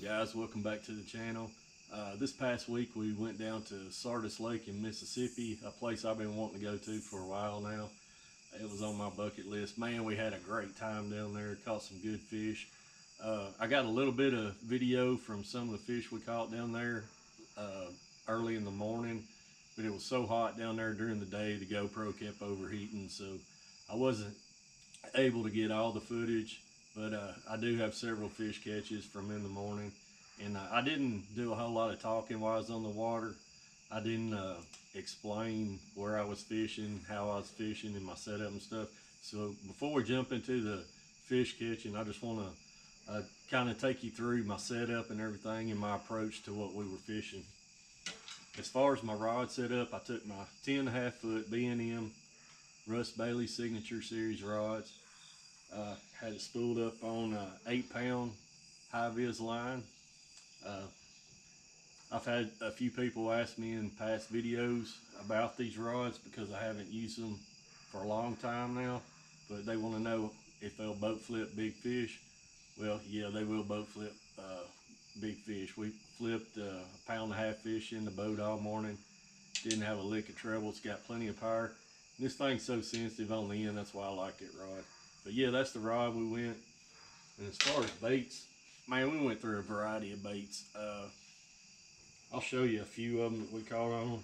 guys, welcome back to the channel. This past week we went down to Sardis Lake in Mississippi, a place I've been wanting to go to for a while now. It was on my bucket list. Man, we had a great time down there, caught some good fish. I got a little bit of video from some of the fish we caught down there early in the morning, but it was so hot down there during the day the GoPro kept overheating, so I wasn't able to get all the footage. But I do have several fish catches from in the morning, and I didn't do a whole lot of talking while I was on the water. I didn't explain where I was fishing, how I was fishing, and my setup and stuff. So before we jump into the fish catching, I just want to kind of take you through my setup and everything and my approach to what we were fishing. As far as my rod setup, I took my 10.5 foot B&M Russ Bailey Signature Series rods. Had it spooled up on 8-pound high-vis line. I've had a few people ask me in past videos about these rods because I haven't used them for a long time now, but they want to know if they'll boat flip big fish. Well, yeah, they will boat flip big fish. We flipped 1.5 pound fish in the boat all morning. Didn't have a lick of trouble. It's got plenty of power. This thing's so sensitive on the end, that's why I like it rod. But yeah, that's the rod we went. And as far as baits, man, we went through a variety of baits. I'll show you a few of them that we caught on.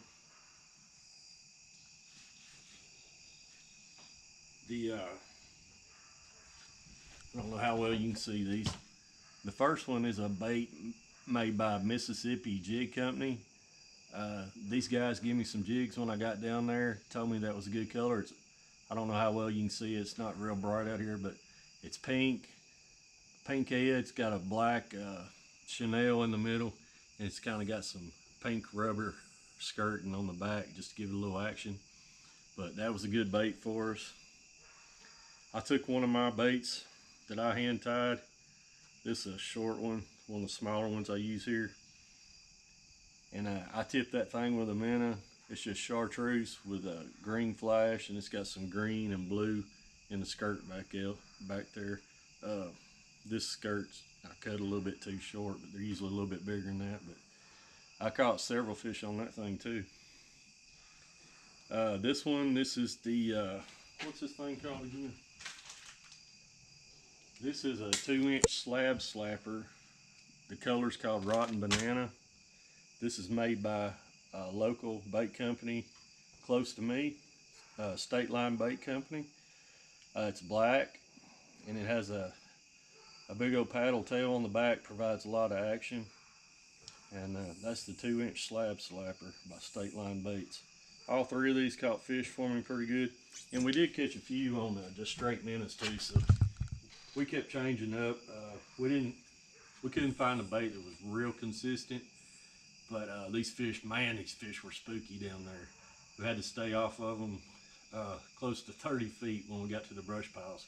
I don't know how well you can see these. The first one is a bait made by Mississippi Jig Company. These guys gave me some jigs when I got down there, told me that was a good color. I don't know how well you can see it. It's not real bright out here, but it's pink head. It's got a black chenille in the middle, and it's kind of got some pink rubber skirting on the back just to give it a little action. But that was a good bait for us. I took one of my baits that I hand tied. This is a short one of the smaller ones I use here, and I tipped that thing with a minnow. It's just chartreuse with a green flash, and it's got some green and blue in the skirt back there. This skirt's I cut a little bit too short, but they're usually a little bit bigger than that. But I caught several fish on that thing too. This is the what's this thing called again? This is a 2-inch slab slapper. The color's called Rotten Banana. This is made by a local bait company close to me, State Line Bait Company. It's black, and it has a big old paddle tail on the back, provides a lot of action. And that's the 2-inch slab slapper by State Line Baits. All three of these caught fish for me pretty good, and we did catch a few on just straight minnows too. So we kept changing up. We couldn't find a bait that was real consistent. But these fish were spooky down there. We had to stay off of them close to 30 feet when we got to the brush piles.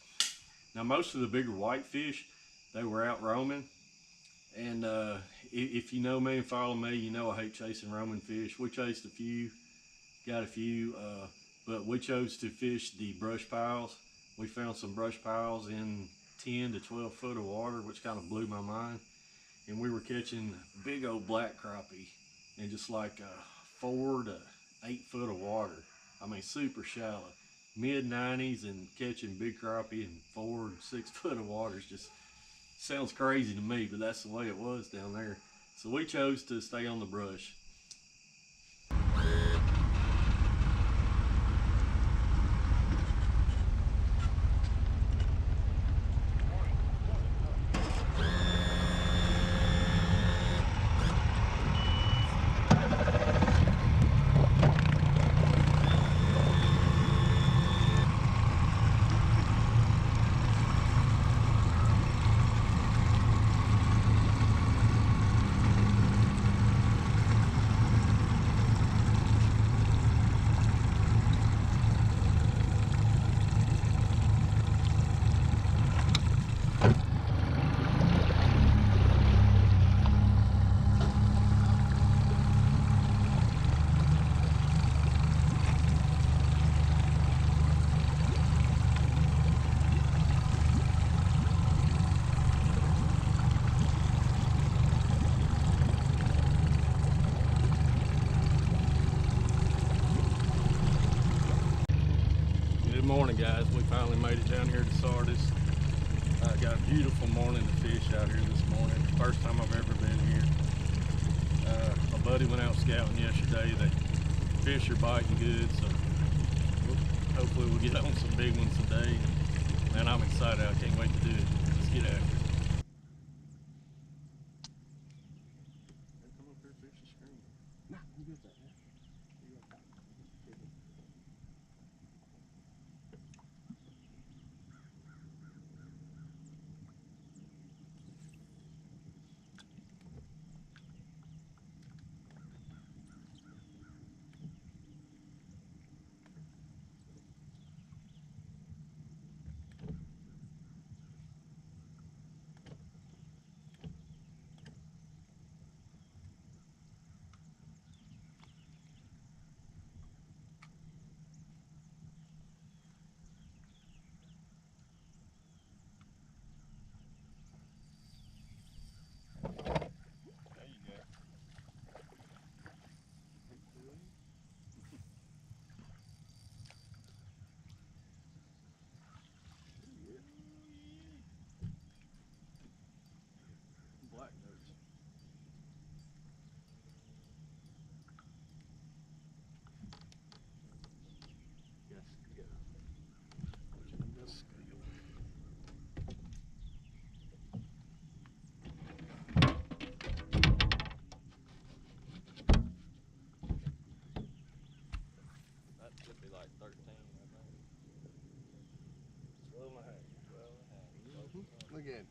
Now, most of the bigger whitefish, they were out roaming. And if you know me and follow me, you know I hate chasing roaming fish. We chased a few, got a few, but we chose to fish the brush piles. We found some brush piles in 10 to 12 foot of water, which kind of blew my mind. And we were catching big old black crappie in just like 4 to 8 foot of water. I mean, super shallow, mid-90s, and catching big crappie in 4 to 6 foot of water. Just sounds crazy to me, but that's the way it was down there. So we chose to stay on the brush. morning, guys. We finally made it down here to Sardis. Got a beautiful morning to fish out here this morning. First time I've ever been here. My buddy went out scouting yesterday. The fish are biting good, so hopefully we'll get on some big ones today. Man, I'm excited. I can't wait to do it. Let's get after it. Come up here, fish the screen. Nah, you get that, man. Black nose. Yes, go. This scale. That should be like 13, I think. 12 and a half. 12 and a half. Look at it.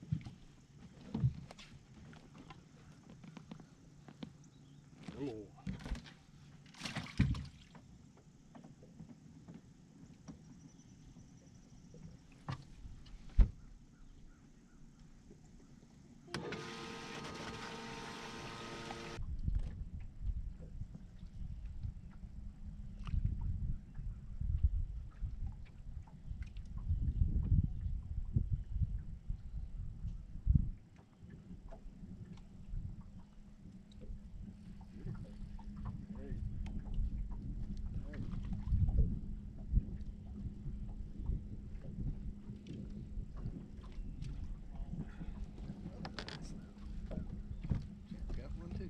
Ooh. Got one too.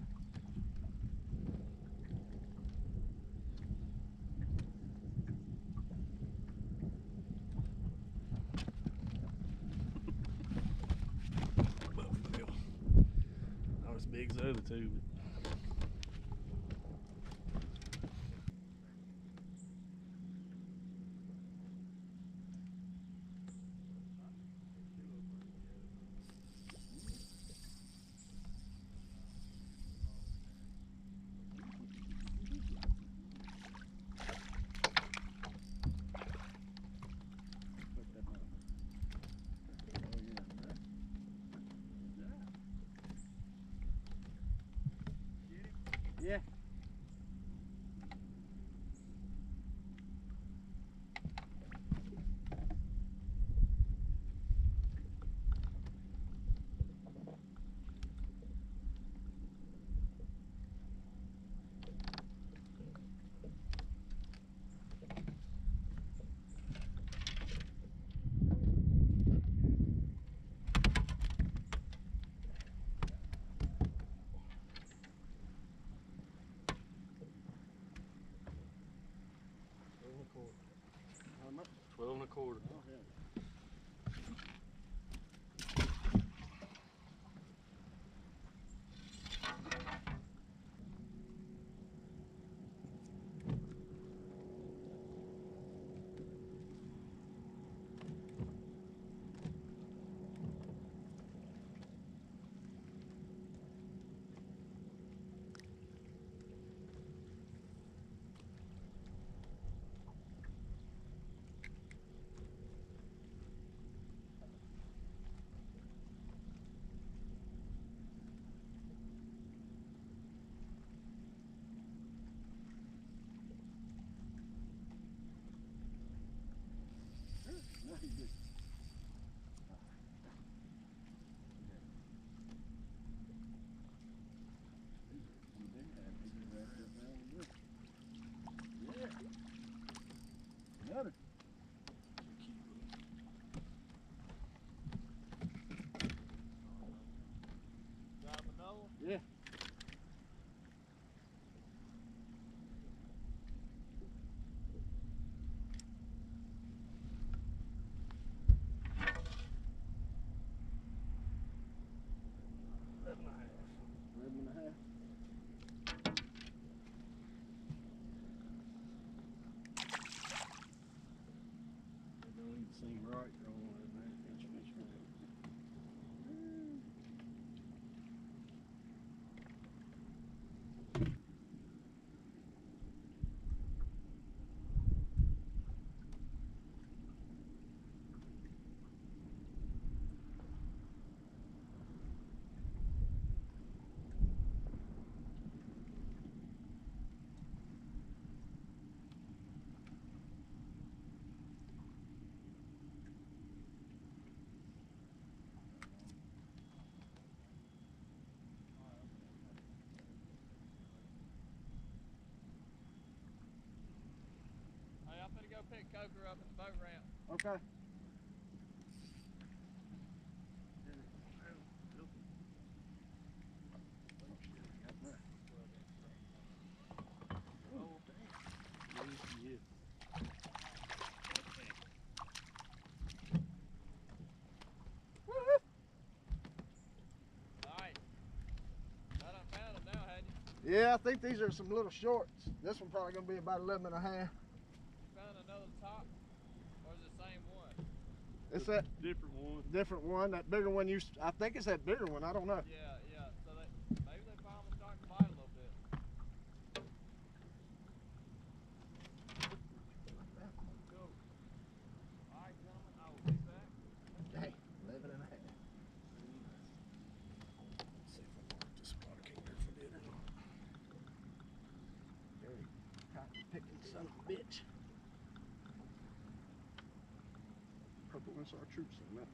Buffalo. Not as big as the other two, but Yeah. How much? 12 and a quarter. Oh, yeah. pick Coker up at the boat ramp. Okay. Alright. I done found them now, hadn't you? Yeah, I think these are some little shorts. This one probably gonna be about 11 and a half. Found another top? Or is it the same one? It's that Different one. different one. That bigger one I think it's that bigger one. I don't know. Yeah, yeah. So maybe they finally starting to bite a little bit. Alright, gentlemen, I will be back. Dang, 11 and a half. Let's see if I can work this spot. I can't remember if I did or not. Very cotton picking son of a bitch. Purple SR troops on that.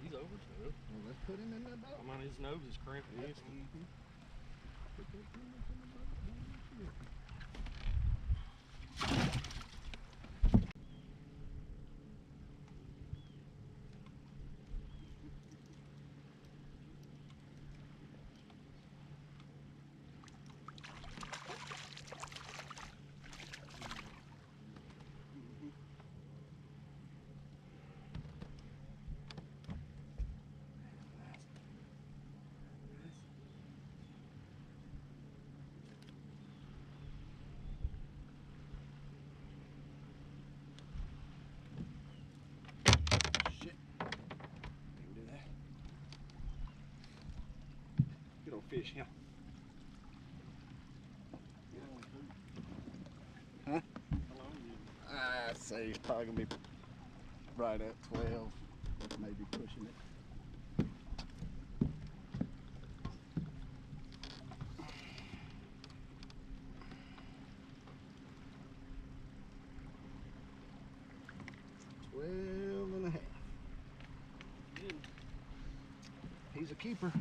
He's over to it. Well, let's put him in that boat. I mean, his nose is cramping instant. Shit. Can't do that. Good old fish, yeah. Huh? I'd say it's probably gonna be right at 12, maybe pushing it. $12 and a half. He's a keeper.